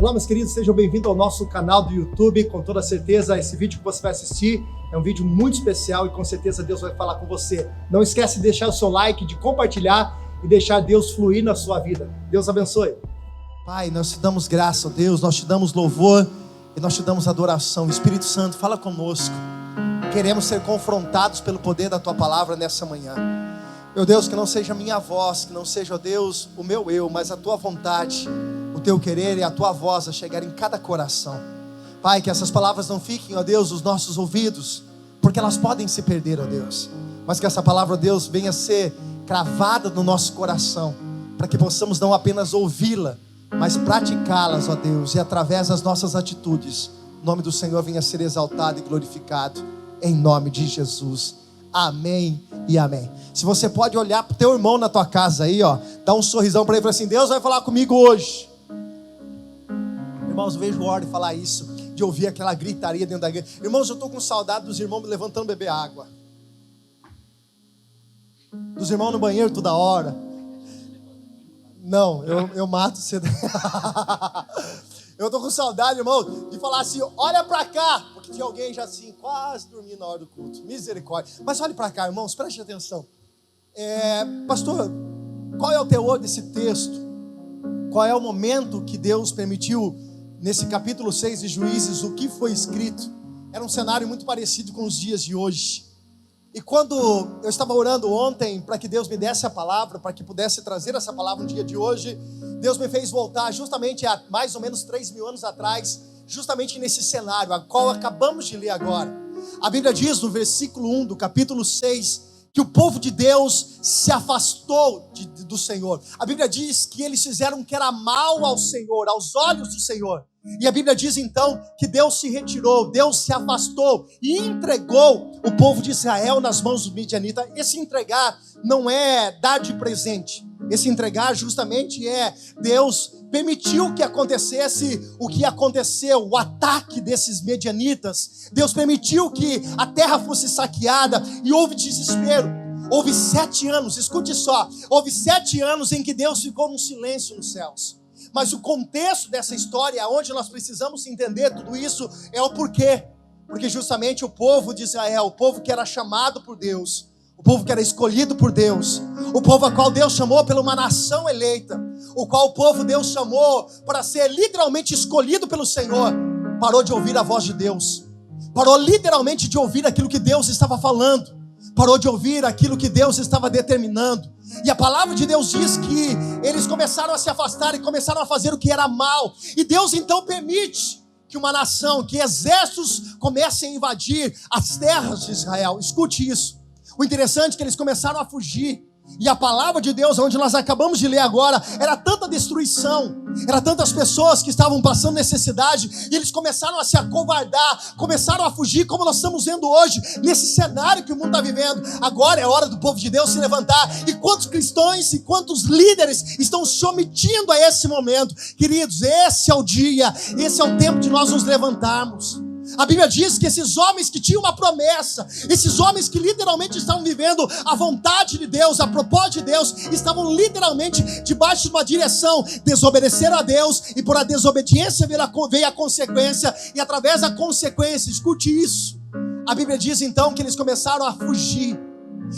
Olá, meus queridos, sejam bem-vindos ao nosso canal do YouTube. Com toda certeza, esse vídeo que você vai assistir é um vídeo muito especial e com certeza Deus vai falar com você. Não esquece de deixar o seu like, de compartilhar e deixar Deus fluir na sua vida. Deus abençoe. Pai, nós te damos graça, ó Deus, nós te damos louvor e nós te damos adoração. Espírito Santo, fala conosco. Queremos ser confrontados pelo poder da tua palavra nessa manhã. Meu Deus, que não seja a minha voz, que não seja, ó Deus, o meu eu, mas a tua vontade, o teu querer e a tua voz a chegar em cada coração. Pai, que essas palavras não fiquem, ó Deus, nos nossos ouvidos, porque elas podem se perder, ó Deus. Mas que essa palavra, ó Deus, venha ser cravada no nosso coração, para que possamos não apenas ouvi-la, mas praticá-las, ó Deus, e através das nossas atitudes, o nome do Senhor venha ser exaltado e glorificado, em nome de Jesus. Amém e amém. Se você pode olhar para o teu irmão na tua casa aí, ó, dá um sorrisão para ele e fala assim: Deus vai falar comigo hoje. Irmãos, eu vejo hora de falar isso, de ouvir aquela gritaria dentro da igreja. Irmãos, eu estou com saudade dos irmãos me levantando beber água, dos irmãos no banheiro toda hora. Não, eu mato você. Eu estou com saudade, irmão, de falar assim: olha para cá, porque tinha alguém já assim, quase dormindo na hora do culto. Misericórdia. Mas olhe para cá, irmãos, preste atenção. Pastor, qual é o teor desse texto? Qual é o momento que Deus permitiu nesse capítulo 6 de Juízes? O que foi escrito? Era um cenário muito parecido com os dias de hoje. E quando eu estava orando ontem para que Deus me desse a palavra, para que pudesse trazer essa palavra no dia de hoje, Deus me fez voltar justamente há mais ou menos 3.000 anos atrás, justamente nesse cenário, a qual acabamos de ler agora. A Bíblia diz no versículo 1 do capítulo 6, que o povo de Deus se afastou do Senhor. A Bíblia diz que eles fizeram o que era mal ao Senhor, aos olhos do Senhor. E a Bíblia diz então que Deus se retirou, Deus se afastou e entregou o povo de Israel nas mãos do midianita. Esse entregar não é dar de presente. Esse entregar justamente é Deus permitiu que acontecesse o que aconteceu, o ataque desses medianitas. Deus permitiu que a terra fosse saqueada e houve desespero. Houve 7 anos, escute só, houve 7 anos em que Deus ficou num silêncio nos céus. Mas o contexto dessa história, onde nós precisamos entender tudo isso, é o porquê. Porque justamente o povo de Israel, o povo que era chamado por Deus, o povo que era escolhido por Deus, o povo a qual Deus chamou pela uma nação eleita, o qual o povo Deus chamou para ser literalmente escolhido pelo Senhor, parou de ouvir a voz de Deus, parou literalmente de ouvir aquilo que Deus estava falando, parou de ouvir aquilo que Deus estava determinando. E a palavra de Deus diz que eles começaram a se afastar e começaram a fazer o que era mal. E Deus então permite que uma nação, que exércitos comecem a invadir as terras de Israel. Escute isso. O interessante é que eles começaram a fugir. E a palavra de Deus, onde nós acabamos de ler agora, era tanta destruição, era tantas pessoas que estavam passando necessidade, e eles começaram a se acovardar, começaram a fugir, como nós estamos vendo hoje, nesse cenário que o mundo está vivendo. Agora é hora do povo de Deus se levantar. E quantos cristãos e quantos líderes estão se omitindo a esse momento? Queridos, esse é o dia, esse é o tempo de nós nos levantarmos. A Bíblia diz que esses homens que tinham uma promessa, esses homens que literalmente estavam vivendo a vontade de Deus, a propósito de Deus, estavam literalmente debaixo de uma direção, desobedeceram a Deus, e por a desobediência veio a consequência, e através da consequência, escute isso, a Bíblia diz então que eles começaram a fugir.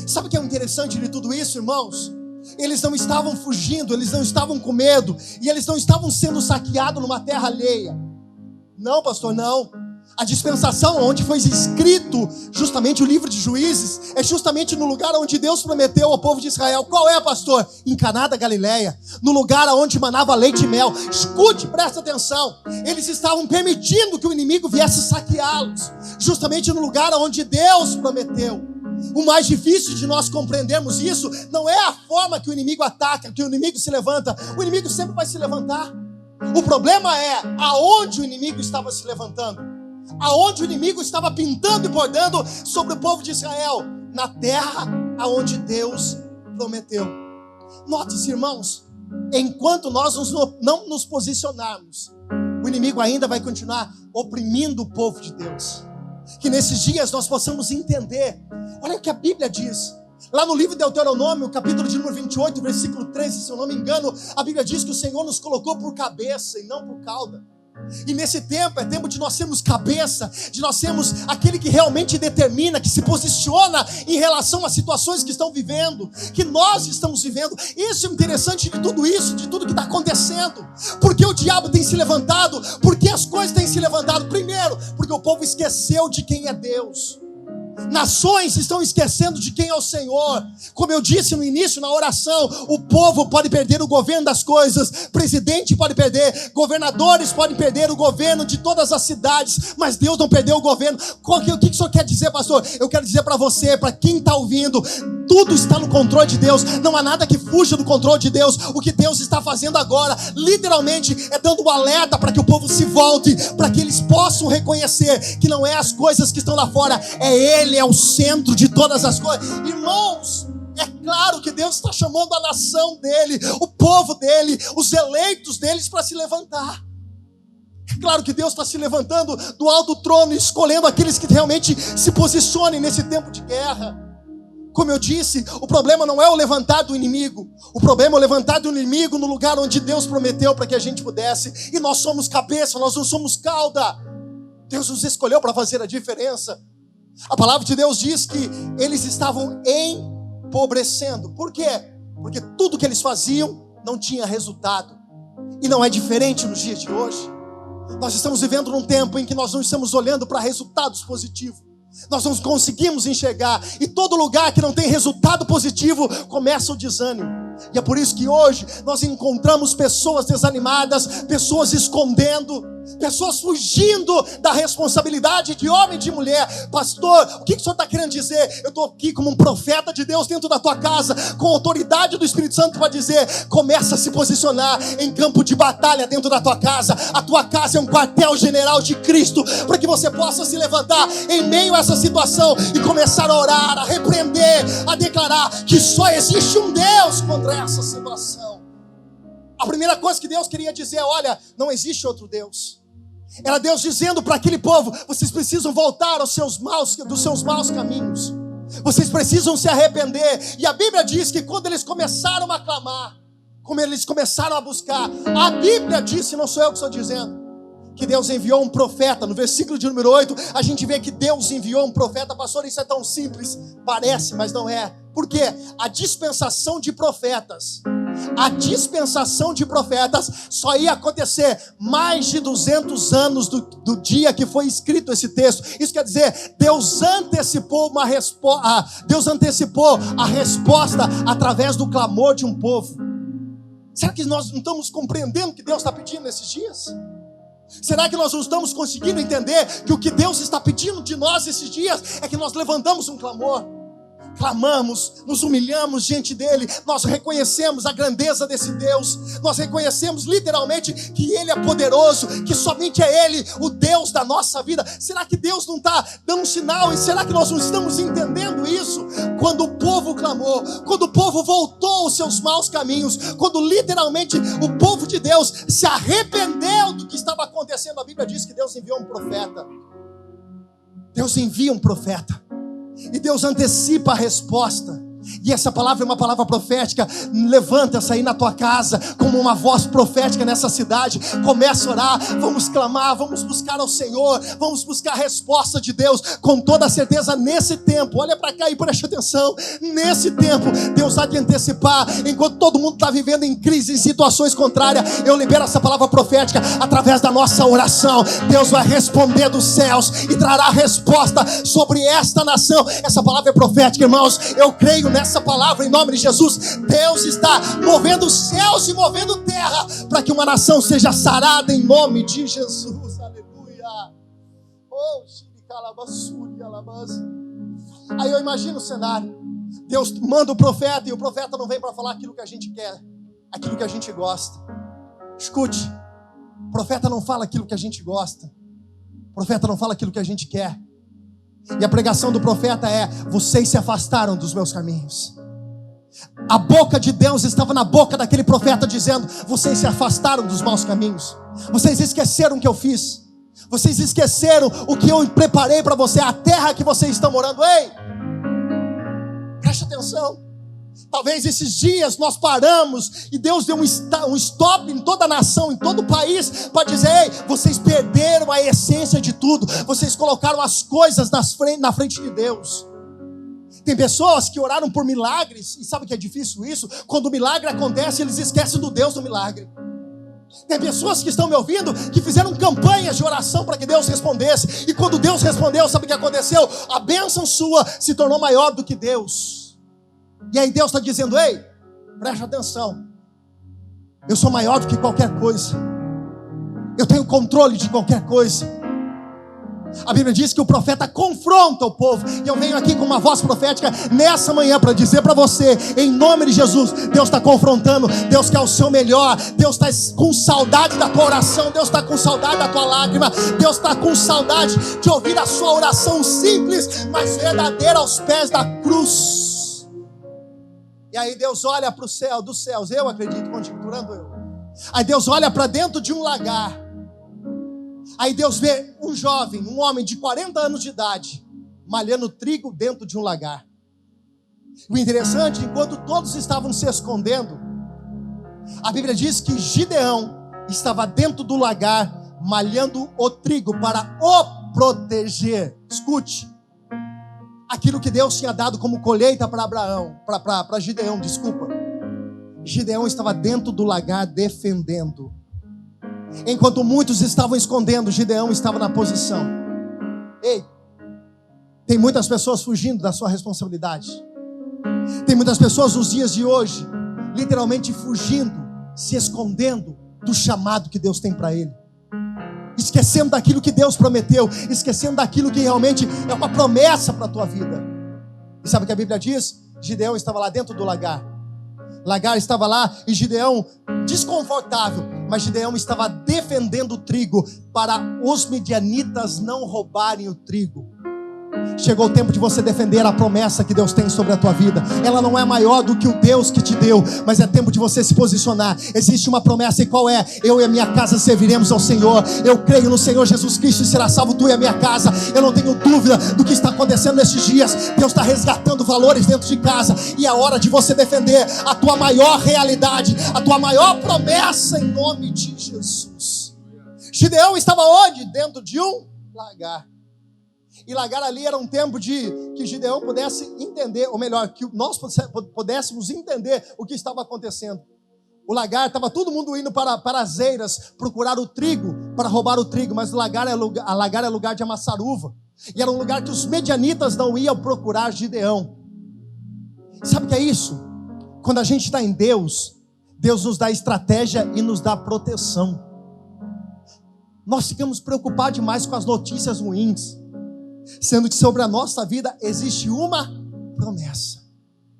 Sabe o que é interessante de tudo isso, irmãos? Eles não estavam fugindo, eles não estavam com medo, e eles não estavam sendo saqueados numa terra alheia. Não, pastor, não. A dispensação onde foi escrito justamente o livro de Juízes é justamente no lugar onde Deus prometeu ao povo de Israel. Qual é, pastor? Em Caná da Galileia, no lugar onde manava leite e mel. Escute, presta atenção. Eles estavam permitindo que o inimigo viesse saqueá-los, justamente no lugar onde Deus prometeu. O mais difícil de nós compreendermos isso não é a forma que o inimigo ataca, que o inimigo se levanta. O inimigo sempre vai se levantar. O problema é aonde o inimigo estava se levantando. Aonde o inimigo estava pintando e bordando sobre o povo de Israel, na terra aonde Deus prometeu. Note-se, irmãos, enquanto nós não nos posicionarmos, o inimigo ainda vai continuar oprimindo o povo de Deus. Que nesses dias nós possamos entender. Olha o que a Bíblia diz. Lá no livro de Deuteronômio, capítulo de número 28, versículo 13, se eu não me engano, a Bíblia diz que o Senhor nos colocou por cabeça e não por cauda. E nesse tempo é tempo de nós sermos cabeça, de nós sermos aquele que realmente determina, que se posiciona em relação às situações que estão vivendo, que nós estamos vivendo. Isso é interessante de tudo isso, de tudo que está acontecendo. Porque o diabo tem se levantado, porque as coisas têm se levantado. Primeiro, porque o povo esqueceu de quem é Deus. Nações estão esquecendo de quem é o Senhor. Como eu disse no início, na oração, o povo pode perder o governo das coisas, presidente pode perder, governadores podem perder o governo de todas as cidades, mas Deus não perdeu o governo. O que o senhor quer dizer, pastor? Eu quero dizer para você, para quem está ouvindo, tudo está no controle de Deus, não há nada que fuja do controle de Deus. O que Deus está fazendo agora, literalmente, é dando um alerta para que o povo se volte, para que eles possam reconhecer que não é as coisas que estão lá fora, é Ele é o centro de todas as coisas. Irmãos, é claro que Deus está chamando a nação dele, o povo dele, os eleitos deles para se levantar. É claro que Deus está se levantando do alto trono, escolhendo aqueles que realmente se posicionem nesse tempo de guerra. Como eu disse, o problema não é o levantar do inimigo, o problema é o levantar do inimigo no lugar onde Deus prometeu para que a gente pudesse. E nós somos cabeça, nós não somos cauda. Deus nos escolheu para fazer a diferença. A palavra de Deus diz que eles estavam empobrecendo. Por quê? Porque tudo que eles faziam não tinha resultado. E não é diferente nos dias de hoje. Nós estamos vivendo num tempo em que nós não estamos olhando para resultados positivos. Nós não conseguimos enxergar. E todo lugar que não tem resultado positivo começa o desânimo. E é por isso que hoje nós encontramos pessoas desanimadas, pessoas escondendo, pessoas fugindo da responsabilidade de homem e de mulher. Pastor, o que o senhor está querendo dizer? Eu estou aqui como um profeta de Deus dentro da tua casa, com autoridade do Espírito Santo para dizer: começa a se posicionar em campo de batalha dentro da tua casa. A tua casa é um quartel-general de Cristo, para que você possa se levantar em meio a essa situação e começar a orar, a repreender, a declarar que só existe um Deus contra essa situação. A primeira coisa que Deus queria dizer é: olha, não existe outro Deus. Era Deus dizendo para aquele povo: vocês precisam voltar dos seus maus caminhos. Vocês precisam se arrepender. E a Bíblia diz que quando eles começaram a clamar, como eles começaram a buscar, a Bíblia disse, não sou eu que estou dizendo, que Deus enviou um profeta. No versículo de número 8, a gente vê que Deus enviou um profeta. Pastor, isso é tão simples, parece, mas não é. Por quê? A dispensação de profetas só ia acontecer mais de 200 anos do dia que foi escrito esse texto. Isso quer dizer, Deus antecipou a resposta através do clamor de um povo. Será que nós não estamos compreendendo o que Deus está pedindo nesses dias? Será que nós não estamos conseguindo entender que o que Deus está pedindo de nós esses dias é que nós levantamos um clamor? Clamamos, nos humilhamos diante dele, nós reconhecemos a grandeza desse Deus, nós reconhecemos literalmente que ele é poderoso, que somente é ele o Deus da nossa vida. Será que Deus não está dando um sinal? E será que nós não estamos entendendo isso? Quando o povo clamou, quando o povo voltou aos seus maus caminhos, quando literalmente o povo de Deus se arrependeu do que estava acontecendo, a Bíblia diz que Deus enviou um profeta. Deus envia um profeta. E Deus antecipa a resposta. E essa palavra é uma palavra profética. Levanta-se aí na tua casa como uma voz profética nessa cidade. Começa a orar, vamos clamar, vamos buscar ao Senhor, vamos buscar a resposta de Deus com toda certeza nesse tempo. Olha para cá e preste atenção. Nesse tempo, Deus há de antecipar. Enquanto todo mundo está vivendo em crise, em situações contrárias, eu libero essa palavra profética através da nossa oração. Deus vai responder dos céus e trará resposta sobre esta nação. Essa palavra é profética, irmãos. Eu creio nessa palavra em nome de Jesus. Deus está movendo os céus e movendo terra para que uma nação seja sarada em nome de Jesus. Aleluia. Aí eu imagino o cenário. Deus manda o profeta e o profeta não vem para falar aquilo que a gente quer, aquilo que a gente gosta. Escute, o profeta não fala aquilo que a gente gosta, o profeta não fala aquilo que a gente quer. E a pregação do profeta é: vocês se afastaram dos meus caminhos. A boca de Deus estava na boca daquele profeta dizendo: vocês se afastaram dos maus caminhos. Vocês esqueceram o que eu fiz. Vocês esqueceram o que eu preparei para você, a terra que vocês estão morando. Ei, preste atenção. Talvez esses dias nós paramos e Deus deu um stop em toda a nação, em todo o país, para dizer: ei, vocês perderam a essência de tudo, vocês colocaram as coisas na frente de Deus. Tem pessoas que oraram por milagres, e sabe que é difícil isso? Quando o milagre acontece, eles esquecem do Deus do milagre. Tem pessoas que estão me ouvindo, que fizeram campanhas de oração para que Deus respondesse, e quando Deus respondeu, sabe o que aconteceu? A bênção sua se tornou maior do que Deus. E aí Deus está dizendo: ei, preste atenção, eu sou maior do que qualquer coisa, eu tenho controle de qualquer coisa. A Bíblia diz que o profeta confronta o povo, e eu venho aqui com uma voz profética nessa manhã para dizer para você, em nome de Jesus, Deus está confrontando, Deus quer o seu melhor, Deus está com saudade da tua oração, Deus está com saudade da tua lágrima, Deus está com saudade de ouvir a sua oração simples, mas verdadeira, aos pés da cruz. E aí Deus olha para o céu dos céus, eu acredito, conjecturando eu. Aí Deus olha para dentro de um lagar. Aí Deus vê um jovem, um homem de 40 anos de idade, malhando trigo dentro de um lagar. O interessante, enquanto todos estavam se escondendo, a Bíblia diz que Gideão estava dentro do lagar, malhando o trigo para o proteger. Escute. Aquilo que Deus tinha dado como colheita para para Gideão, desculpa. Gideão estava dentro do lagar defendendo. Enquanto muitos estavam escondendo, Gideão estava na posição. Ei, tem muitas pessoas fugindo da sua responsabilidade. Tem muitas pessoas nos dias de hoje, literalmente fugindo, se escondendo do chamado que Deus tem para ele. Esquecendo daquilo que Deus prometeu, esquecendo daquilo que realmente é uma promessa para a tua vida. E sabe o que a Bíblia diz? Gideão estava lá dentro do lagar. Lagar estava lá e Gideão desconfortável, mas Gideão estava defendendo o trigo para os midianitas não roubarem o trigo. Chegou o tempo de você defender a promessa que Deus tem sobre a tua vida. Ela não é maior do que o Deus que te deu, mas é tempo de você se posicionar. Existe uma promessa, e qual é? Eu e a minha casa serviremos ao Senhor. Eu creio no Senhor Jesus Cristo e será salvo tu e a minha casa. Eu não tenho dúvida do que está acontecendo nesses dias. Deus está resgatando valores dentro de casa, e é hora de você defender a tua maior realidade, a tua maior promessa, em nome de Jesus. Gideão estava onde? Dentro de um lagar. E lagar ali era um tempo de que Gideão pudesse entender, ou melhor, que nós pudéssemos entender o que estava acontecendo. O lagar, estava todo mundo indo para as eiras procurar o trigo, para roubar o trigo, mas o lagar é lugar de amassar uva. E era um lugar que os medianitas não iam procurar Gideão. Sabe o que é isso? Quando a gente está em Deus, Deus nos dá estratégia e nos dá proteção. Nós ficamos preocupados demais com as notícias ruins, sendo que sobre a nossa vida existe uma promessa,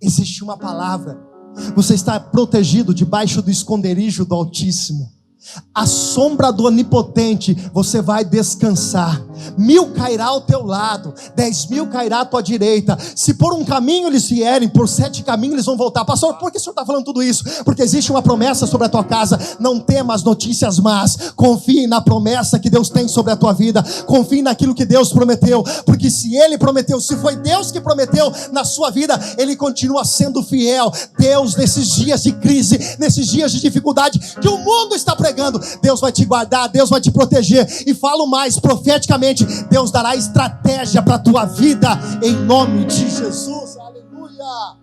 existe uma palavra. Você está protegido debaixo do esconderijo do Altíssimo. A sombra do Onipotente, você vai descansar. 1000 cairá ao teu lado, 10.000 cairá à tua direita. Se por um caminho eles vierem, por 7 caminhos eles vão voltar. Pastor, por que o senhor está falando tudo isso? Porque existe uma promessa sobre a tua casa. Não temas notícias más. Confie na promessa que Deus tem sobre a tua vida. Confie naquilo que Deus prometeu. Porque se Ele prometeu, se foi Deus que prometeu na sua vida, Ele continua sendo fiel. Deus, nesses dias de crise, nesses dias de dificuldade que o mundo está pregando, Deus vai te guardar, Deus vai te proteger. E falo mais profeticamente, Deus dará estratégia para a tua vida, em nome de Jesus. Aleluia.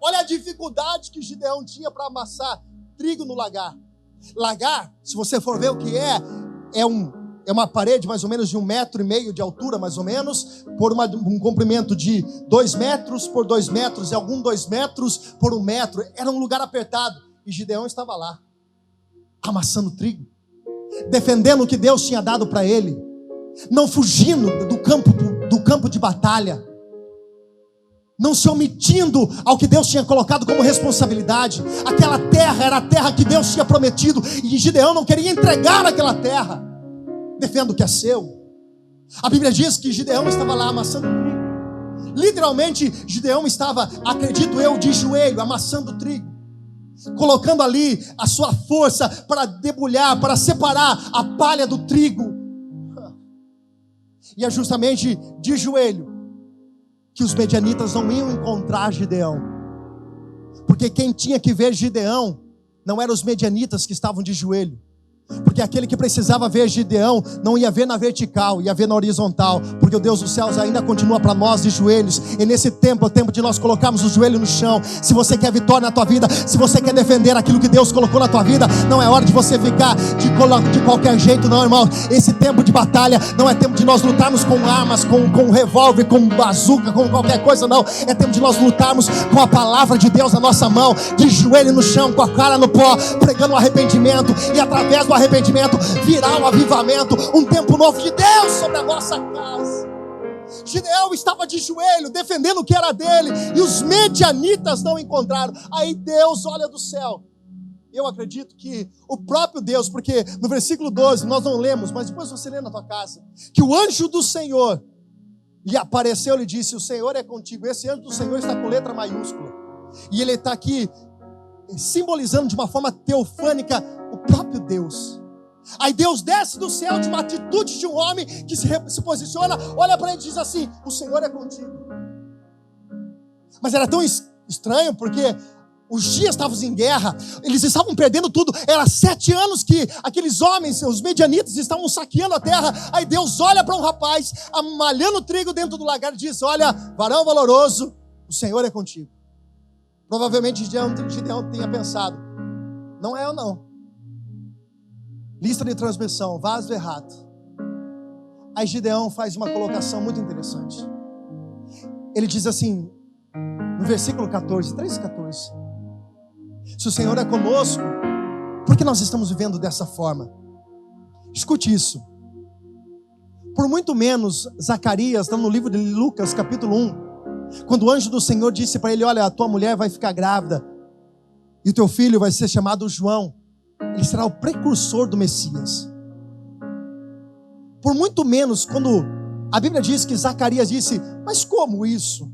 Olha a dificuldade que Gideão tinha para amassar trigo no lagar. Lagar, se você for ver o que é uma parede mais ou menos de 1,5 metro de altura, mais ou menos, por um comprimento de 2 metros por 2 metros, e alguns 2 metros por 1 metro. Era um lugar apertado, e Gideão estava lá, amassando trigo, defendendo o que Deus tinha dado para ele, não fugindo do campo de batalha, não se omitindo ao que Deus tinha colocado como responsabilidade. Aquela terra era a terra que Deus tinha prometido, e Gideão não queria entregar aquela terra. Defenda o que é seu. A Bíblia diz que Gideão estava lá amassando trigo. Literalmente, Gideão estava, acredito eu, de joelho, amassando trigo, colocando ali a sua força para debulhar, para separar a palha do trigo. E é justamente de joelho que os medianitas não iam encontrar Gideão. Porque quem tinha que ver Gideão não eram os medianitas que estavam de joelho. Porque aquele que precisava ver Gideão não ia ver na vertical, ia ver na horizontal. Porque o Deus dos céus ainda continua para nós de joelhos. E nesse tempo é o tempo de nós colocarmos o joelho no chão. Se você quer vitória na tua vida, se você quer defender aquilo que Deus colocou na tua vida, não é hora de você ficar de qualquer jeito, não, irmão. Esse tempo de batalha não é tempo de nós lutarmos com armas, com revólver, com bazuca, com qualquer coisa, não. É tempo de nós lutarmos com a palavra de Deus na nossa mão, de joelho no chão, com a cara no pó, pregando o arrependimento. E através do arrependimento virá um avivamento, um tempo novo de Deus sobre a nossa casa. Gideão estava de joelho, defendendo o que era dele, e os medianitas não encontraram. Aí Deus olha do céu. Eu acredito que o próprio Deus, porque no versículo 12, nós não lemos, mas depois você lê na tua casa, que o anjo do Senhor lhe apareceu e lhe disse: o Senhor é contigo. Esse anjo do Senhor está com letra maiúscula, e ele está aqui simbolizando de uma forma teofânica o próprio Deus. Aí Deus desce do céu de uma atitude de um homem que se posiciona, olha para ele e diz assim: o Senhor é contigo. Mas era tão estranho, porque os dias estavam em guerra, eles estavam perdendo tudo. Era 7 anos que aqueles homens, os medianitas, estavam saqueando a terra. Aí Deus olha para um rapaz amalhando trigo dentro do lagar e diz: olha, varão valoroso, o Senhor é contigo. Provavelmente Gideão tenha pensado: não é eu não. Lista de transmissão, vaso errado. Aí Gideão faz uma colocação muito interessante. Ele diz assim, no versículo 14, 13:14: se o Senhor é conosco, por que nós estamos vivendo dessa forma? Escute isso. Por muito menos, Zacarias, está no livro de Lucas, capítulo 1, quando o anjo do Senhor disse para ele: olha, a tua mulher vai ficar grávida, e o teu filho vai ser chamado João. Ele será o precursor do Messias. Por muito menos, quando a Bíblia diz que Zacarias disse: mas como isso?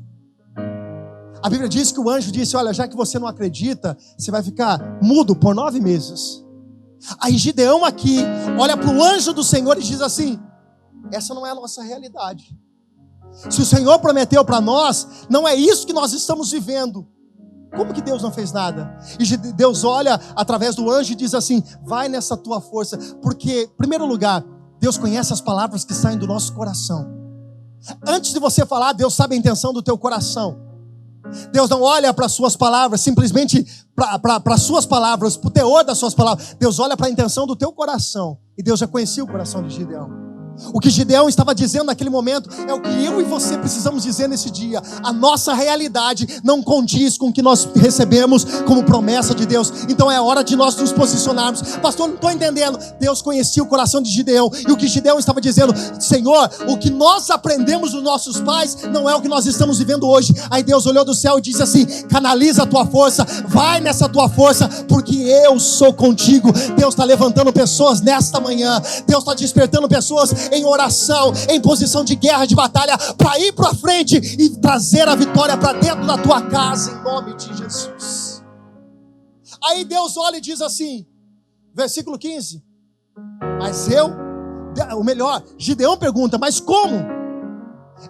A Bíblia diz que o anjo disse: olha, já que você não acredita, você vai ficar mudo por 9 meses. Aí Gideão aqui olha para o anjo do Senhor e diz assim: essa não é a nossa realidade. Se o Senhor prometeu para nós, não é isso que nós estamos vivendo. Como que Deus não fez nada? E Deus olha através do anjo e diz assim: vai nessa tua força. Porque, em primeiro lugar, Deus conhece as palavras que saem do nosso coração. Antes de você falar, Deus sabe a intenção do teu coração. Deus não olha para as suas palavras, simplesmente para as suas palavras, para o teor das suas palavras. Deus olha para a intenção do teu coração. E Deus já conhecia o coração de Gideão. O que Gideão estava dizendo naquele momento é o que eu e você precisamos dizer nesse dia. A nossa realidade não condiz com o que nós recebemos como promessa de Deus. Então é hora de nós nos posicionarmos. Pastor, não estou entendendo. Deus conhecia o coração de Gideão, e o que Gideão estava dizendo: Senhor, o que nós aprendemos dos nossos pais não é o que nós estamos vivendo hoje. Aí Deus olhou do céu e disse assim: canaliza a tua força, vai nessa tua força, porque eu sou contigo. Deus está levantando pessoas nesta manhã. Deus está despertando pessoas em oração, em posição de guerra, de batalha, para ir para frente e trazer a vitória para dentro da tua casa, em nome de Jesus. Aí Deus olha e diz assim, versículo 15: mas Gideão pergunta: mas como?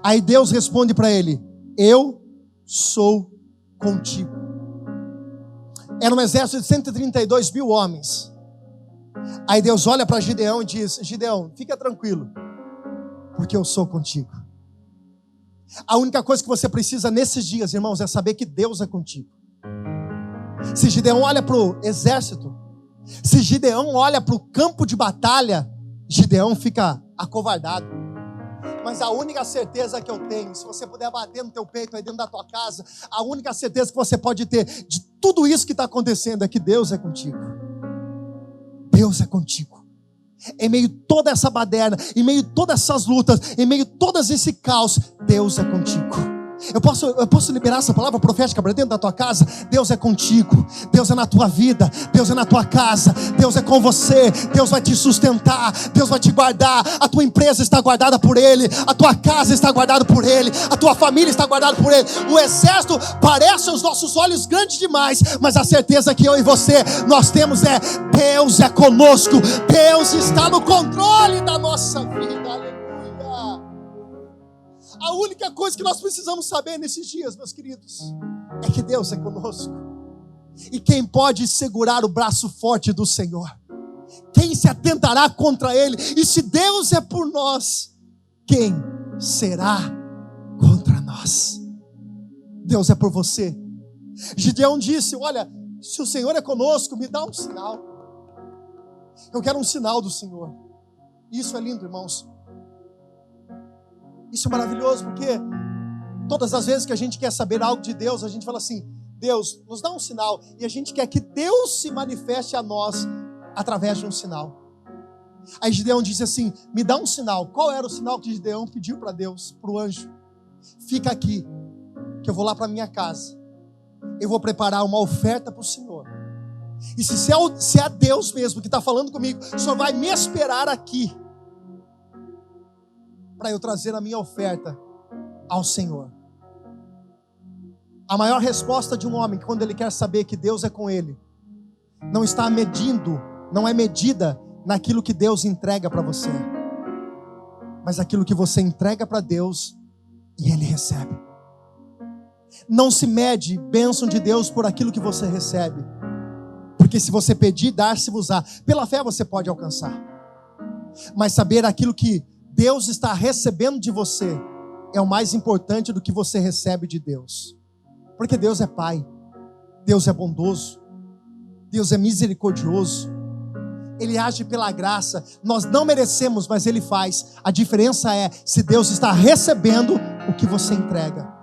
Aí Deus responde para ele: eu sou contigo. Era um exército de 132 mil homens. Aí Deus olha para Gideão e diz: Gideão, fica tranquilo, porque eu sou contigo. A única coisa que você precisa nesses dias, irmãos, é saber que Deus é contigo. Se Gideão olha para o exército, se Gideão olha para o campo de batalha, Gideão fica acovardado. Mas a única certeza que eu tenho, se você puder bater no teu peito aí dentro da tua casa, a única certeza que você pode ter de tudo isso que está acontecendo é que Deus é contigo. Deus é contigo. Em meio a toda essa baderna, em meio a todas essas lutas, em meio a todo esse caos, Deus é contigo. Eu posso liberar essa palavra profética para dentro da tua casa? Deus é contigo, Deus é na tua vida, Deus é na tua casa, Deus é com você, Deus vai te sustentar, Deus vai te guardar. A tua empresa está guardada por Ele, a tua casa está guardada por Ele, a tua família está guardada por Ele. O exército parece aos nossos olhos grande demais, mas a certeza que eu e você nós temos é: Deus é conosco, Deus está no controle da nossa vida. A única coisa que nós precisamos saber nesses dias, meus queridos, é que Deus é conosco. E quem pode segurar o braço forte do Senhor? Quem se atentará contra ele? E se Deus é por nós, quem será contra nós? Deus é por você. Gideão disse: olha, se o Senhor é conosco, me dá um sinal. Eu quero um sinal do Senhor. Isso é lindo, irmãos. Isso é maravilhoso, porque todas as vezes que a gente quer saber algo de Deus, a gente fala assim: Deus, nos dá um sinal. E a gente quer que Deus se manifeste a nós através de um sinal. Aí Gideão disse assim: me dá um sinal. Qual era o sinal que Gideão pediu para Deus, para o anjo? Fica aqui, que eu vou lá para minha casa. Eu vou preparar uma oferta para o Senhor. E se é Deus mesmo que está falando comigo, o Senhor vai me esperar aqui, para eu trazer a minha oferta ao Senhor. A maior resposta de um homem, quando ele quer saber que Deus é com ele, não está medindo, não é medida naquilo que Deus entrega para você, mas aquilo que você entrega para Deus e Ele recebe. Não se mede bênção de Deus por aquilo que você recebe, porque se você pedir, dar-se-vos-á. Pela fé você pode alcançar, mas saber aquilo que Deus está recebendo de você é o mais importante do que você recebe de Deus. Porque Deus é Pai, Deus é bondoso, Deus é misericordioso, Ele age pela graça. Nós não merecemos, mas Ele faz. A diferença é se Deus está recebendo o que você entrega.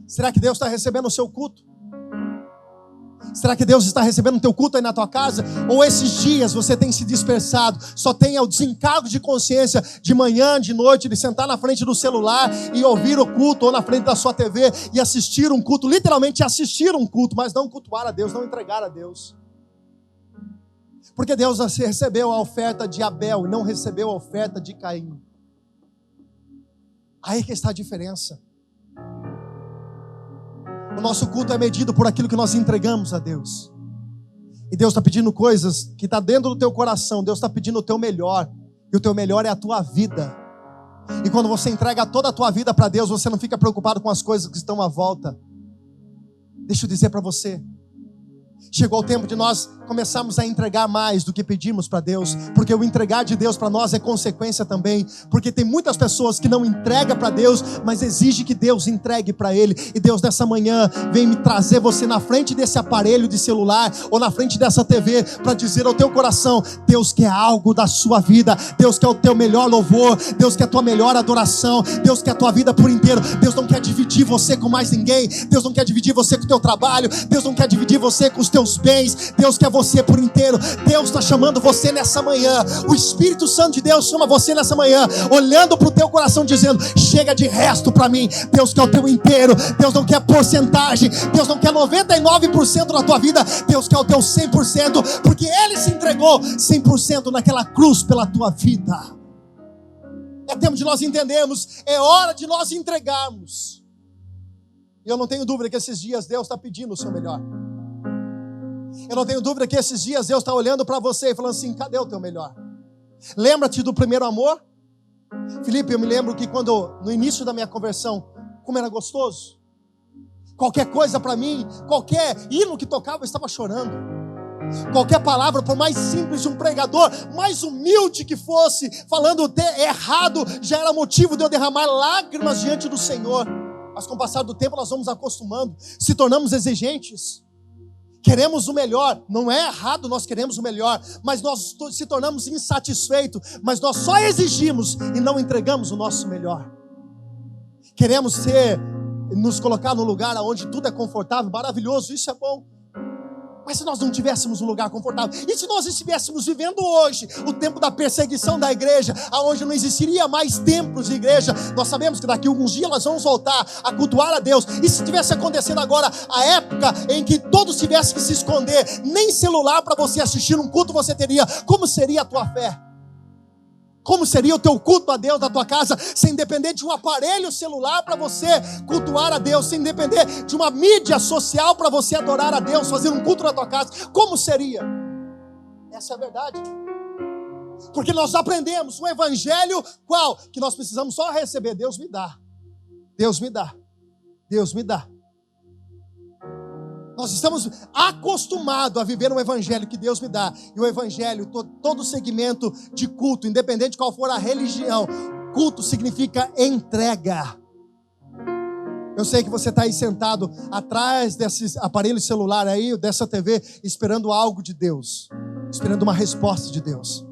Será que Deus está recebendo o seu culto? Será que Deus está recebendo o teu culto aí na tua casa? Ou esses dias você tem se dispersado, só tem o desencargo de consciência de manhã, de noite, de sentar na frente do celular e ouvir o culto, ou na frente da sua TV e assistir um culto, literalmente assistir um culto, mas não cultuar a Deus, não entregar a Deus. Porque Deus recebeu a oferta de Abel e não recebeu a oferta de Caim. Aí que está a diferença. O nosso culto é medido por aquilo que nós entregamos a Deus. E Deus está pedindo coisas que está dentro do teu coração. Deus está pedindo o teu melhor. E o teu melhor é a tua vida. E quando você entrega toda a tua vida para Deus, você não fica preocupado com as coisas que estão à volta. Deixa eu dizer para você, chegou o tempo de nós começarmos a entregar mais do que pedimos para Deus, porque o entregar de Deus para nós é consequência também, porque tem muitas pessoas que não entregam para Deus, mas exige que Deus entregue para Ele. E Deus nessa manhã vem me trazer você na frente desse aparelho de celular, ou na frente dessa TV, para dizer ao teu coração: Deus quer algo da sua vida, Deus quer o teu melhor louvor, Deus quer a tua melhor adoração, Deus quer a tua vida por inteiro. Deus não quer dividir você com mais ninguém, Deus não quer dividir você com o teu trabalho, Deus não quer dividir você com os teus bens, Deus quer você por inteiro. Deus está chamando você nessa manhã. O Espírito Santo de Deus chama você nessa manhã, olhando para o teu coração, dizendo: chega de resto para mim. Deus quer o teu inteiro. Deus não quer porcentagem, Deus não quer 99% da tua vida, Deus quer o teu 100%, porque Ele se entregou 100% naquela cruz pela tua vida. É tempo de nós entendermos, é hora de nós entregarmos. E eu não tenho dúvida que esses dias Deus está pedindo o seu melhor. Eu não tenho dúvida que esses dias Deus está olhando para você e falando assim: cadê o teu melhor? Lembra-te do primeiro amor? Felipe, eu me lembro que quando, no início da minha conversão, como era gostoso. Qualquer coisa para mim, qualquer hino que tocava, eu estava chorando. Qualquer palavra, por mais simples de um pregador, mais humilde que fosse, falando errado, já era motivo de eu derramar lágrimas diante do Senhor. Mas com o passar do tempo nós vamos acostumando, se tornamos exigentes. Queremos o melhor, não é errado, nós queremos o melhor, mas nós se tornamos insatisfeitos, mas nós só exigimos e não entregamos o nosso melhor. Queremos nos colocar no lugar onde tudo é confortável, maravilhoso, isso é bom. Mas se nós não tivéssemos um lugar confortável, e se nós estivéssemos vivendo hoje o tempo da perseguição da igreja, aonde não existiria mais templos de igreja, nós sabemos que daqui a alguns dias nós vamos voltar a cultuar a Deus. E se estivesse acontecendo agora a época em que todos tivessem que se esconder, nem celular para você assistir um culto você teria, como seria a tua fé? Como seria o teu culto a Deus na tua casa, sem depender de um aparelho celular para você cultuar a Deus, sem depender de uma mídia social para você adorar a Deus, fazer um culto na tua casa? Como seria? Essa é a verdade. Porque nós aprendemos um evangelho qual? Que nós precisamos só receber. Deus me dá, Deus me dá, Deus me dá. Nós estamos acostumados a viver um evangelho que Deus me dá. E o evangelho, todo segmento de culto, independente de qual for a religião, culto significa entrega. Eu sei que você está aí sentado atrás desse aparelho celular aí, dessa TV, esperando algo de Deus, esperando uma resposta de Deus.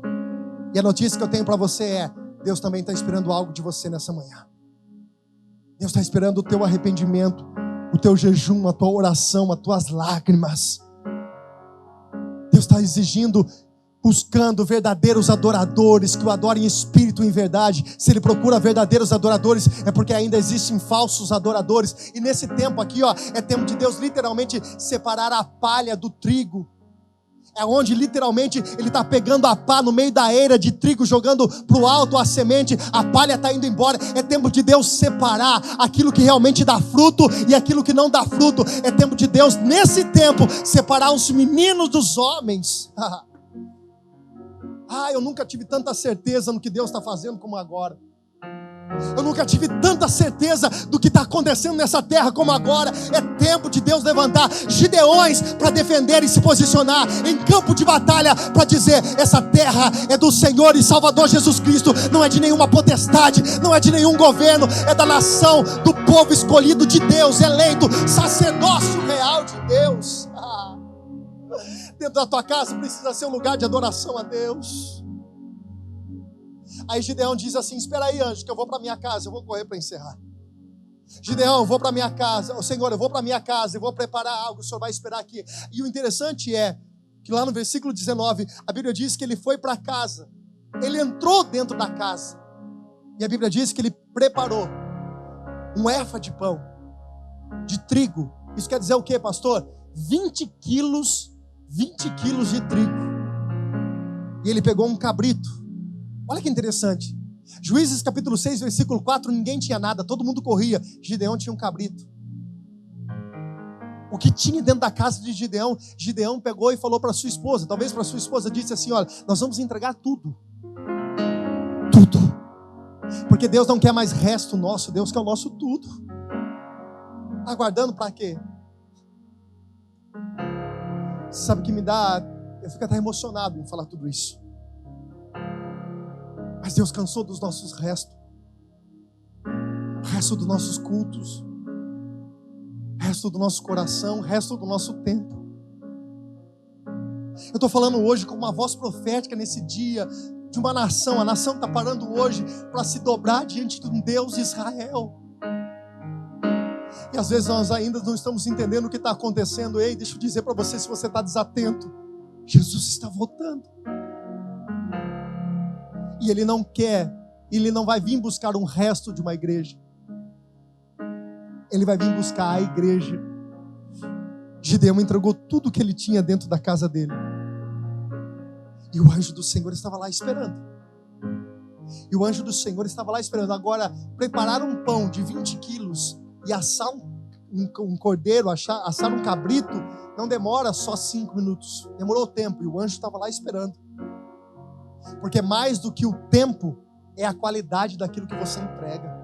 E a notícia que eu tenho para você é: Deus também está esperando algo de você nessa manhã. Deus está esperando o teu arrependimento, o teu jejum, a tua oração, as tuas lágrimas. Deus está exigindo, buscando verdadeiros adoradores que o adorem em espírito e em verdade. Se Ele procura verdadeiros adoradores, é porque ainda existem falsos adoradores. E nesse tempo aqui, é tempo de Deus literalmente separar a palha do trigo. É onde literalmente Ele está pegando a pá no meio da eira de trigo, jogando para o alto a semente, a palha está indo embora. É tempo de Deus separar aquilo que realmente dá fruto e aquilo que não dá fruto. É tempo de Deus, nesse tempo, separar os meninos dos homens. Eu nunca tive tanta certeza no que Deus está fazendo como agora. Eu nunca tive tanta certeza do que está acontecendo nessa terra como agora. É tempo de Deus levantar Gideões para defender e se posicionar em campo de batalha, para dizer: essa terra é do Senhor e Salvador Jesus Cristo. Não é de nenhuma potestade, não é de nenhum governo, é da nação, do povo escolhido de Deus, eleito, sacerdócio real de Deus. Dentro da tua casa precisa ser um lugar de adoração a Deus. Aí Gideão diz assim: espera aí, anjo, que eu vou para minha casa. Eu vou correr para encerrar. Gideão, eu vou para minha casa. Senhor, eu vou para minha casa, eu vou preparar algo, o Senhor vai esperar aqui. E o interessante é que lá no versículo 19, a Bíblia diz que ele foi para casa. Ele entrou dentro da casa. E a Bíblia diz que ele preparou um efa de pão, de trigo. Isso quer dizer o quê, pastor? 20 quilos de trigo. E ele pegou um cabrito. Olha que interessante. Juízes capítulo 6, versículo 4, ninguém tinha nada, todo mundo corria. Gideão tinha um cabrito. O que tinha dentro da casa de Gideão, Gideão pegou e falou para sua esposa. Talvez para sua esposa disse assim: olha, nós vamos entregar tudo. Tudo. Porque Deus não quer mais resto nosso, Deus quer o nosso tudo. Aguardando para quê? Sabe o que me dá? Eu fico até emocionado em falar tudo isso. Mas Deus cansou dos nossos restos. Resto dos nossos cultos. Resto do nosso coração. Resto do nosso tempo. Eu estou falando hoje com uma voz profética nesse dia de uma nação. A nação está parando hoje para se dobrar diante de um Deus de Israel. E às vezes nós ainda não estamos entendendo o que está acontecendo. Ei, deixa eu dizer para você, se você está desatento, Jesus está voltando. E Ele não quer, Ele não vai vir buscar um resto de uma igreja. Ele vai vir buscar a igreja. Gideão entregou tudo que ele tinha dentro da casa dele. E o anjo do Senhor estava lá esperando. E o anjo do Senhor estava lá esperando. Agora, preparar um pão de 20 quilos e assar um cordeiro, assar um cabrito, não demora só 5 minutos. Demorou tempo e o anjo estava lá esperando. Porque mais do que o tempo é a qualidade daquilo que você entrega.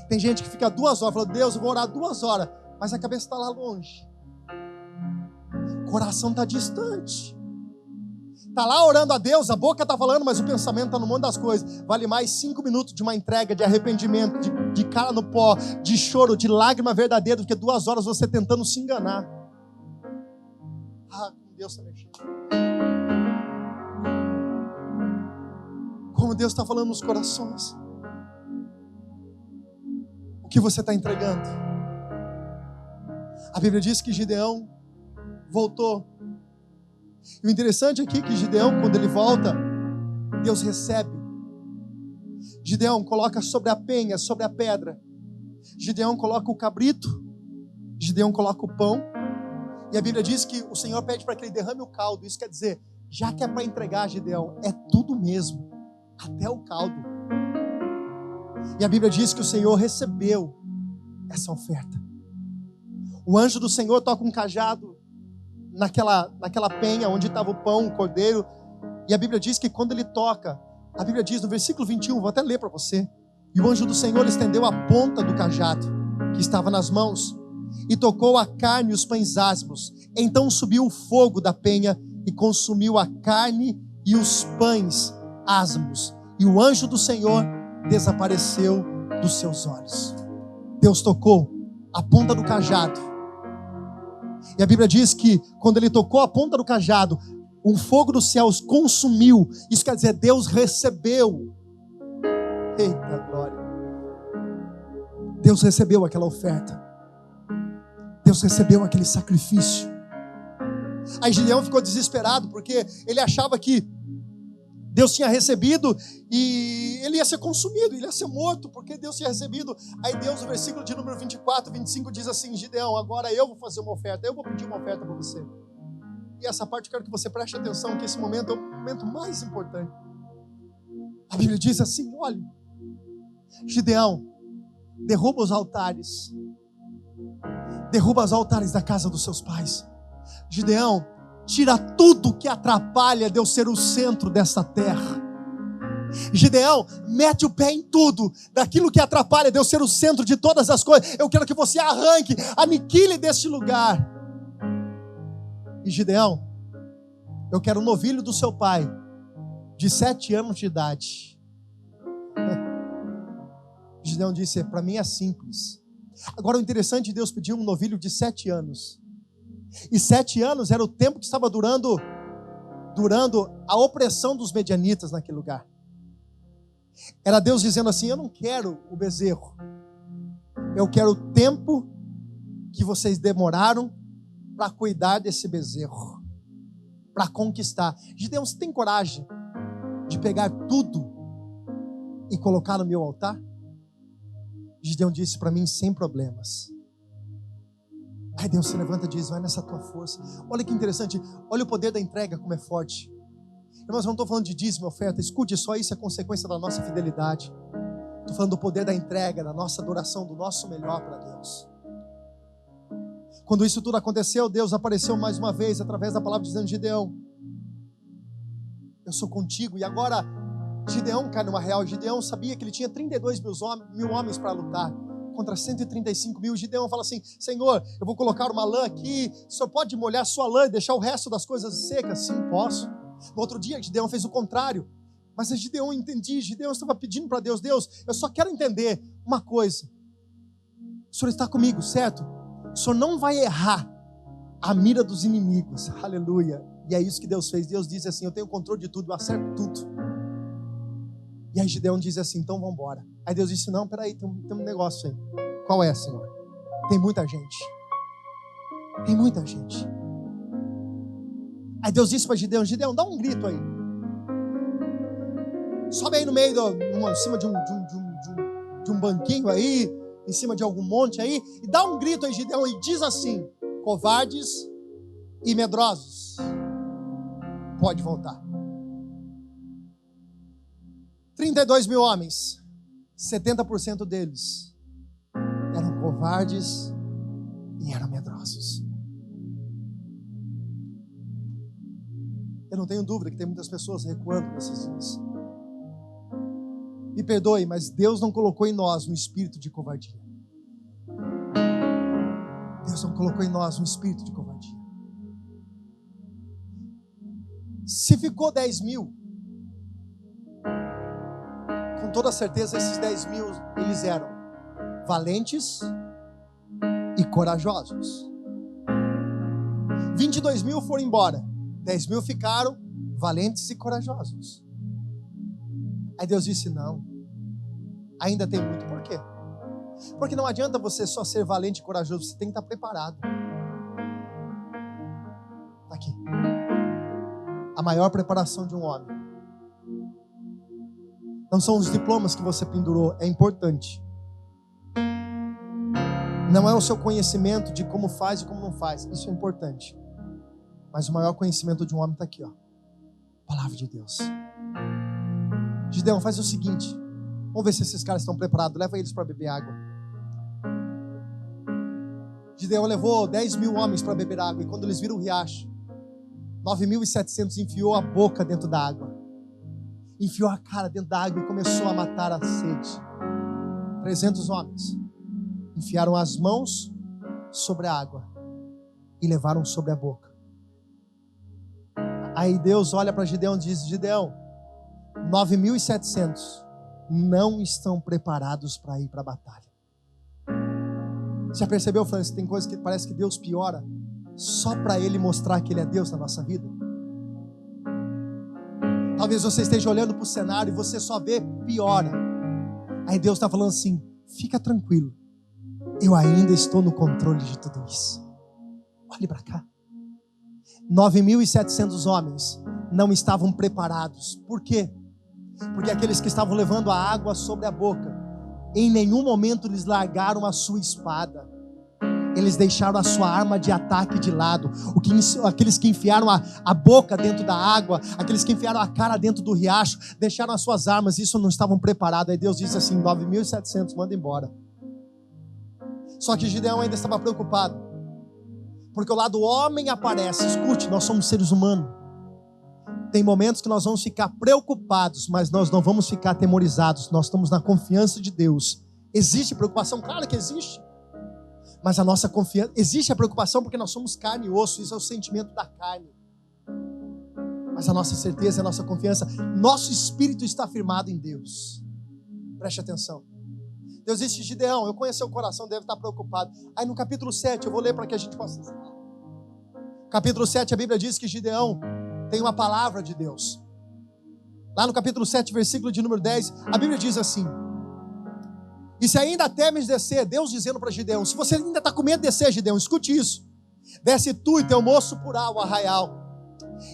Tem gente que fica 2 horas, fala: Deus, eu vou orar 2 horas, mas a cabeça está lá longe, o coração está distante, está lá orando a Deus, a boca está falando, mas o pensamento está no mundo das coisas. Vale mais 5 minutos de uma entrega, de arrependimento, de cara no pó, de choro, de lágrima verdadeira, do que 2 horas você tentando se enganar. Como Deus está mexendo. Como Deus está falando nos corações. O que você está entregando? A Bíblia diz que Gideão voltou. E o interessante aqui é que Gideão, quando ele volta, Deus recebe. Gideão coloca sobre a penha, sobre a pedra. Gideão coloca o cabrito. Gideão coloca o pão. E a Bíblia diz que o Senhor pede para que ele derrame o caldo. Isso quer dizer, já que é para entregar, Gideão, é tudo mesmo. Até o caldo. E a Bíblia diz que o Senhor recebeu essa oferta. O anjo do Senhor toca um cajado naquela penha onde estava o pão, o cordeiro. E a Bíblia diz que quando ele toca, a Bíblia diz no versículo 21, vou até ler para você. E o anjo do Senhor estendeu a ponta do cajado que estava nas mãos. e tocou a carne e os pães asmos. Então subiu o fogo da penha e consumiu a carne e os pães asmos. E o anjo do Senhor desapareceu dos seus olhos. Deus tocou a ponta do cajado. E a Bíblia diz que quando ele tocou a ponta do cajado, um fogo dos céus consumiu. Isso quer dizer, Deus recebeu. Eita glória. Deus recebeu aquela oferta. Deus recebeu aquele sacrifício. Aí Gideão ficou desesperado, porque ele achava que Deus tinha recebido e ele ia ser consumido, ele ia ser morto, porque Deus tinha recebido. Aí Deus, no versículo de número 24, 25, diz assim: Gideão, agora eu vou fazer uma oferta, eu vou pedir uma oferta para você. E essa parte eu quero que você preste atenção, que esse momento é o momento mais importante. A Bíblia diz assim: olha, Gideão, derruba os altares. Derruba os altares da casa dos seus pais. Gideão, tira tudo que atrapalha Deus ser o centro dessa terra. Gideão, mete o pé em tudo, daquilo que atrapalha Deus ser o centro de todas as coisas. Eu quero que você arranque, aniquile deste lugar. E Gideão, eu quero um novilho do seu pai, de 7 anos de idade. Gideão disse: para mim é simples. Agora o interessante, Deus pediu um novilho de 7 anos. E 7 anos era o tempo que estava durando a opressão dos medianitas naquele lugar. Era Deus dizendo assim: eu não quero o bezerro, eu quero o tempo que vocês demoraram para cuidar desse bezerro, para conquistar. Gideão, você tem coragem de pegar tudo e colocar no meu altar? Gideão disse: para mim, sem problemas. Aí Deus se levanta e diz: vai nessa tua força. Olha que interessante, olha o poder da entrega como é forte. Irmãos, eu não estou falando de dízimo e oferta, escute só, isso é consequência da nossa fidelidade. Estou falando do poder da entrega, da nossa adoração, do nosso melhor para Deus. Quando isso tudo aconteceu, Deus apareceu mais uma vez através da palavra, dizendo: Gideão, eu sou contigo. E agora Gideão cai numa real. Gideão sabia que ele tinha 32 mil homens para lutar contra 135 mil. Gideão fala assim: Senhor, eu vou colocar uma lã aqui, o Senhor pode molhar sua lã e deixar o resto das coisas secas? Sim, posso. No outro dia Gideão fez o contrário. Mas Gideão entendi, Gideão estava pedindo para Deus: Deus, eu só quero entender uma coisa, o Senhor está comigo, certo? O Senhor não vai errar a mira dos inimigos, aleluia. E é isso que Deus fez. Deus diz assim: eu tenho controle de tudo, eu acerto tudo. E aí Gideão diz assim: então vamos embora. Aí Deus disse: não, peraí, tem um negócio aí. Qual é, Senhor? Tem muita gente. Tem muita gente. Aí Deus disse para Gideão: Gideão, dá um grito aí. Sobe aí no meio, em cima de um banquinho aí, em cima de algum monte aí, e dá um grito aí, Gideão, e diz assim: covardes e medrosos, pode voltar. 32 mil homens, 70% deles eram covardes e eram medrosos. Eu não tenho dúvida que tem muitas pessoas recuando nesses dias. Me perdoe, mas Deus não colocou em nós um espírito de covardia. Deus não colocou em nós um espírito de covardia. Se ficou 10 mil, com toda certeza esses 10 mil, eles eram valentes e corajosos. 22 mil foram embora, 10 mil ficaram valentes e corajosos. Aí Deus disse: não, ainda tem muito. Por quê? Porque não adianta você só ser valente e corajoso, você tem que estar preparado. Está aqui. A maior preparação de um homem não são os diplomas que você pendurou, é importante. Não é o seu conhecimento de como faz e como não faz, isso é importante. Mas o maior conhecimento de um homem está aqui, ó. Palavra de Deus. Gideão, faz o seguinte, vamos ver se esses caras estão preparados, leva eles para beber água. Gideão levou 10 mil homens para beber água, e quando eles viram o riacho, 9.700 enfiou a boca dentro da água, enfiou a cara dentro da água e começou a matar a sede. 300 homens enfiaram as mãos sobre a água e levaram sobre a boca. Aí Deus olha para Gideão e diz: Gideão, 9.700 não estão preparados para ir para a batalha. Já percebeu, Francis? Tem coisas que parece que Deus piora só para Ele mostrar que Ele é Deus na nossa vida. Talvez você esteja olhando para o cenário e você só vê piora. Aí Deus está falando assim: fica tranquilo, eu ainda estou no controle de tudo isso. Olhe para cá. 9.700 homens não estavam preparados. Por quê? Porque aqueles que estavam levando a água sobre a boca, em nenhum momento eles largaram a sua espada. Eles deixaram a sua arma de ataque de lado. Aqueles que enfiaram a boca dentro da água, aqueles que enfiaram a cara dentro do riacho, deixaram as suas armas, isso não estavam preparados. Aí Deus disse assim: 9.700, manda embora. Só que Gideão ainda estava preocupado, porque o lado homem aparece. Escute, nós somos seres humanos. Tem momentos que nós vamos ficar preocupados, mas nós não vamos ficar atemorizados. Nós estamos na confiança de Deus. Existe preocupação? Claro que existe. Mas a nossa confiança, existe a preocupação porque nós somos carne e osso, isso é o sentimento da carne. Mas a nossa certeza, a nossa confiança, nosso espírito está firmado em Deus. Preste atenção. Deus disse: Gideão, eu conheço seu coração, deve estar preocupado. Aí no capítulo 7, eu vou ler para que a gente possa ensinar. Capítulo 7, a Bíblia diz que Gideão tem uma palavra de Deus. Lá no capítulo 7, versículo de número 10, a Bíblia diz assim: e se ainda temes descer, Deus dizendo para Gideão, se você ainda está com medo de descer, Gideão, escute isso: desce tu e teu moço por o arraial,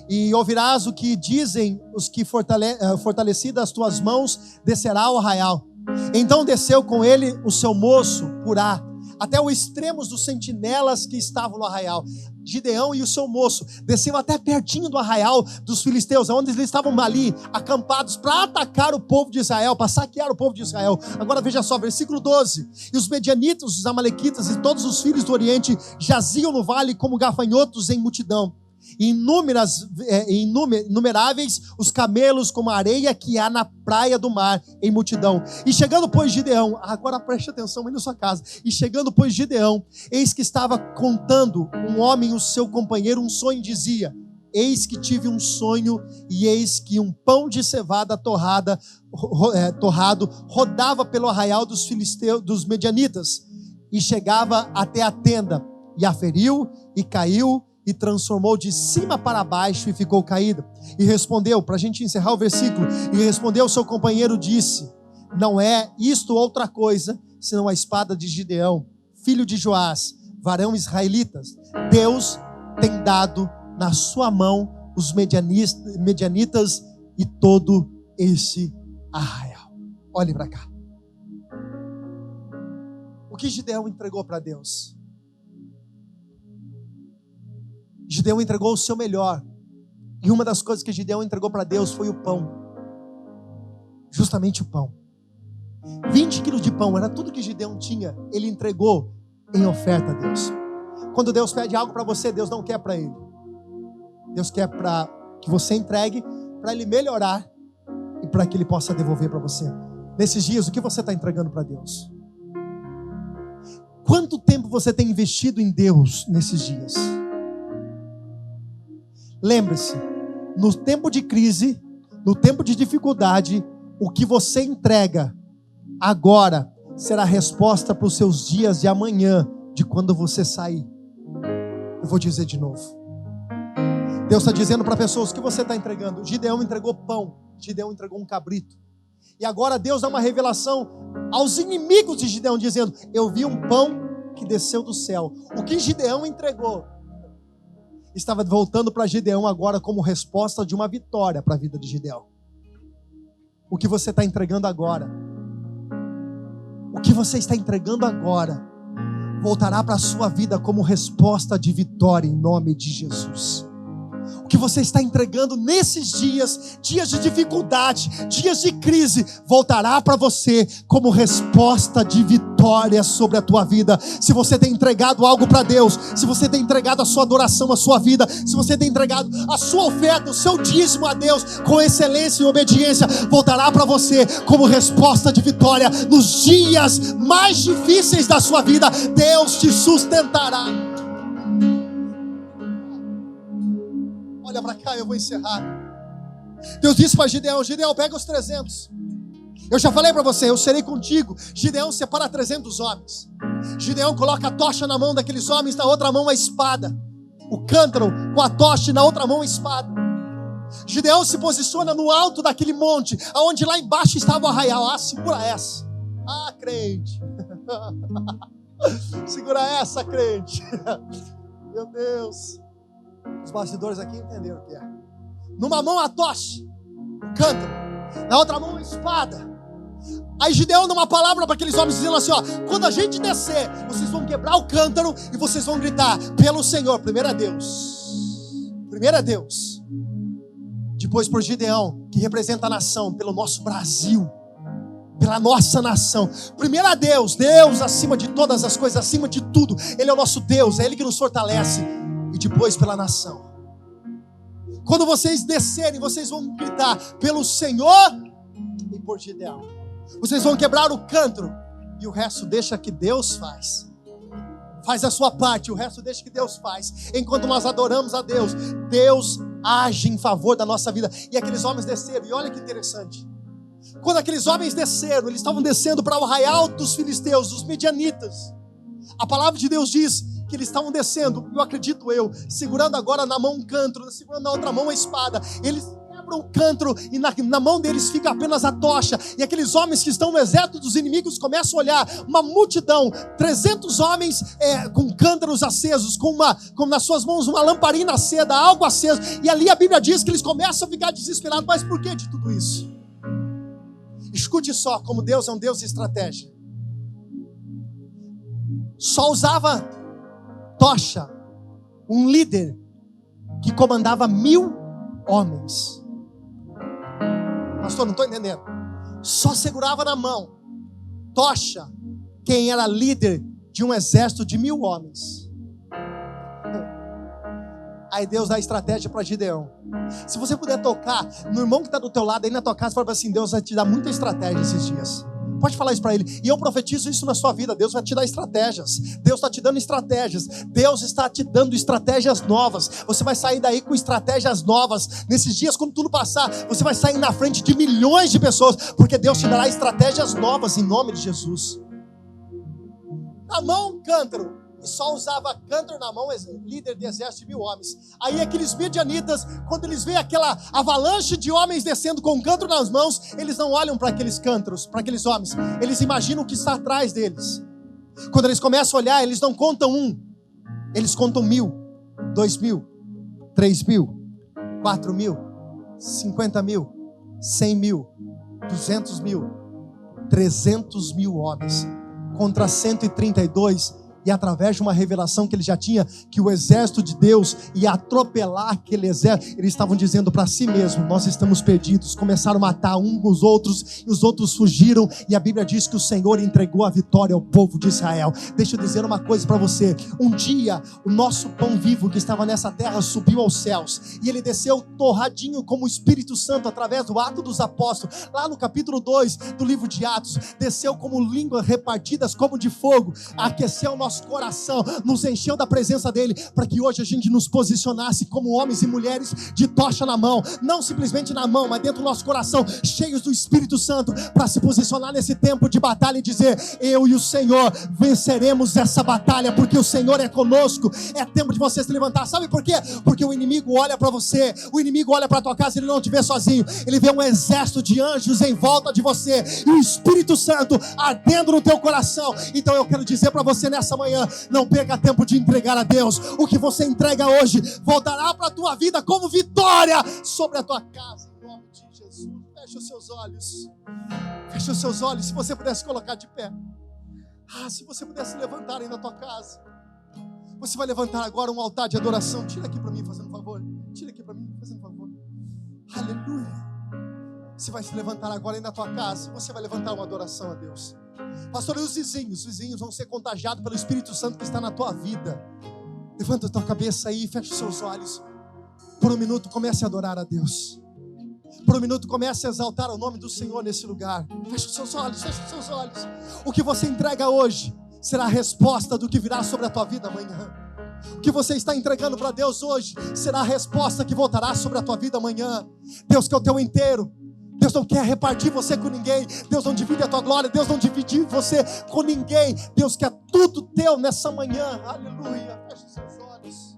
e ouvirás o que dizem os que fortalecidas as tuas mãos, descerá ao arraial. Então desceu com ele o seu moço Purá, até o extremo dos sentinelas que estavam no arraial. Gideão e o seu moço desceram até pertinho do arraial dos filisteus, onde eles estavam ali, acampados para atacar o povo de Israel, para saquear o povo de Israel. Agora veja só, versículo 12: e os medianitas, os amalequitas e todos os filhos do Oriente jaziam no vale como gafanhotos em multidão. Inumeráveis os camelos como a areia que há na praia do mar em multidão. E chegando pois Gideão, agora preste atenção aí na sua casa, e chegando pois Gideão, eis que estava contando um homem, o seu companheiro, um sonho, dizia: eis que tive um sonho, e eis que um pão de cevada torrado rodava pelo arraial dos filisteus, dos medianitas, e chegava até a tenda, e a feriu, e caiu, e transformou de cima para baixo e ficou caída. E respondeu, para a gente encerrar o versículo, e respondeu o seu companheiro, disse: não é isto outra coisa, senão a espada de Gideão, filho de Joás, varão israelitas. Deus tem dado na sua mão os medianitas e todo esse arraial. Olhe para cá. O que Gideão entregou para Deus? Gideão entregou o seu melhor. E uma das coisas que Gideão entregou para Deus foi o pão. Justamente o pão. 20 quilos de pão, era tudo que Gideão tinha. Ele entregou em oferta a Deus. Quando Deus pede algo para você, Deus não quer para Ele. Deus quer para que você entregue, para Ele melhorar e para que Ele possa devolver para você. Nesses dias, o que você está entregando para Deus? Quanto tempo você tem investido em Deus nesses dias? Lembre-se, no tempo de crise, no tempo de dificuldade, o que você entrega agora será a resposta para os seus dias de amanhã, de quando você sair. Eu vou dizer de novo. Deus está dizendo para pessoas: o que você está entregando? Gideão entregou pão, Gideão entregou um cabrito. E agora Deus dá uma revelação aos inimigos de Gideão, dizendo: eu vi um pão que desceu do céu. O que Gideão entregou estava voltando para Gideão agora como resposta de uma vitória para a vida de Gideão. O que você está entregando agora, o que você está entregando agora, voltará para a sua vida como resposta de vitória em nome de Jesus. O que você está entregando nesses dias, dias de dificuldade, dias de crise, voltará para você como resposta de vitória sobre a tua vida. Se você tem entregado algo para Deus, se você tem entregado a sua adoração, a sua vida, se você tem entregado a sua oferta, o seu dízimo a Deus com excelência e obediência, voltará para você como resposta de vitória. Nos dias mais difíceis da sua vida, Deus te sustentará. Olha para cá, eu vou encerrar. Deus disse para Gideão: Gideão, pega os 300. Eu já falei para você, eu serei contigo. Gideão separa 300 homens. Gideão coloca a tocha na mão daqueles homens, na outra mão a espada. O cântaro com a tocha e na outra mão a espada. Gideão se posiciona no alto daquele monte, aonde lá embaixo estava o arraial. Ah, segura essa. Ah, crente. Segura essa, crente. Meu Deus. Os bastidores aqui entenderam o que é. Numa mão a tocha, o cântaro, na outra mão a espada. Aí Gideão dá uma palavra para aqueles homens, dizendo assim: ó, quando a gente descer, vocês vão quebrar o cântaro e vocês vão gritar pelo Senhor. Primeiro é Deus. Primeiro é Deus. Depois por Gideão, que representa a nação, pelo nosso Brasil, pela nossa nação. Primeiro é Deus. Deus acima de todas as coisas, acima de tudo. Ele é o nosso Deus, é Ele que nos fortalece. E depois pela nação. Quando vocês descerem, vocês vão gritar pelo Senhor e por Gideão. Vocês vão quebrar o cântaro e o resto deixa que Deus faz. Faz a sua parte, o resto deixa que Deus faz. Enquanto nós adoramos a Deus, Deus age em favor da nossa vida. E aqueles homens desceram, e olha que interessante. Quando aqueles homens desceram, eles estavam descendo para o arraial dos filisteus, dos midianitas. A palavra de Deus diz que eles estavam descendo, eu acredito segurando agora na mão um cântaro, segurando na outra mão a espada. Eles quebram o cântaro e na mão deles fica apenas a tocha. E aqueles homens que estão no exército dos inimigos começam a olhar, uma multidão, 300 homens com cântaros acesos, com nas suas mãos uma lamparina acesa, algo aceso. E ali a Bíblia diz que eles começam a ficar desesperados. Mas por que de tudo isso? Escute só como Deus é um Deus de estratégia. Só usava tocha um líder que comandava 1000 homens. Pastor, não estou entendendo. Só segurava na mão tocha quem era líder de um exército de 1000 homens. Aí Deus dá estratégia para Gideão. Se você puder tocar no irmão que está do teu lado aí na tua casa, fala assim: Deus vai te dar muita estratégia esses dias. Pode falar isso para ele. E eu profetizo isso na sua vida. Deus vai te dar estratégias. Deus está te dando estratégias. Deus está te dando estratégias novas. Você vai sair daí com estratégias novas. Nesses dias, quando tudo passar, você vai sair na frente de milhões de pessoas, porque Deus te dará estratégias novas em nome de Jesus. Na mão um cântaro, e só usava cântaro na mão, líder de exército de 1000 homens. Aí aqueles midianitas, quando eles veem aquela avalanche de homens descendo com um cântaro nas mãos, eles não olham para aqueles cântaros, para aqueles homens. Eles imaginam o que está atrás deles. Quando eles começam a olhar, eles não contam um, eles contam 1000, 2000, 3000, 4000, 50.000, 100.000, 200.000, 300.000 homens contra 132. E através de uma revelação que ele já tinha, que o exército de Deus ia atropelar aquele exército, eles estavam dizendo para si mesmos: nós estamos perdidos. Começaram a matar uns os outros, e os outros fugiram, e a Bíblia diz que o Senhor entregou a vitória ao povo de Israel. Deixa eu dizer uma coisa para você: um dia o nosso pão vivo que estava nessa terra subiu aos céus, e ele desceu torradinho como o Espírito Santo através do Ato dos Apóstolos, lá no capítulo 2 do livro de Atos. Desceu como línguas repartidas como de fogo, aqueceu o nosso coração, nos encheu da presença dele, para que hoje a gente nos posicionasse como homens e mulheres de tocha na mão, não simplesmente na mão, mas dentro do nosso coração, cheios do Espírito Santo, para se posicionar nesse tempo de batalha e dizer: eu e o Senhor venceremos essa batalha, porque o Senhor é conosco. É tempo de você se levantar. Sabe por quê? Porque o inimigo olha para você, o inimigo olha para a tua casa, ele não te vê sozinho, ele vê um exército de anjos em volta de você, e o Espírito Santo ardendo no teu coração. Então eu quero dizer para você nessa manhã: não perca tempo de entregar a Deus. O que você entrega hoje voltará para a tua vida como vitória sobre a tua casa, em nome de Jesus. Feche os seus olhos. Feche os seus olhos. Se você pudesse colocar de pé. Se você pudesse levantar aí na tua casa. Você vai levantar agora um altar de adoração. Tira aqui para mim, fazendo um favor. Tira aqui para mim. Você vai se levantar agora aí na tua casa, você vai levantar uma adoração a Deus. Pastor, e os vizinhos vão ser contagiados pelo Espírito Santo que está na tua vida. Levanta a tua cabeça aí, fecha os seus olhos. Por um minuto, comece a adorar a Deus. Por um minuto, comece a exaltar o nome do Senhor nesse lugar. Fecha os seus olhos, fecha os seus olhos. O que você entrega hoje será a resposta do que virá sobre a tua vida amanhã. O que você está entregando para Deus hoje será a resposta que voltará sobre a tua vida amanhã. Deus quer o teu inteiro. Deus não quer repartir você com ninguém. Deus não divide a tua glória. Deus não divide você com ninguém. Deus quer tudo teu nessa manhã. Aleluia. Feche os seus olhos.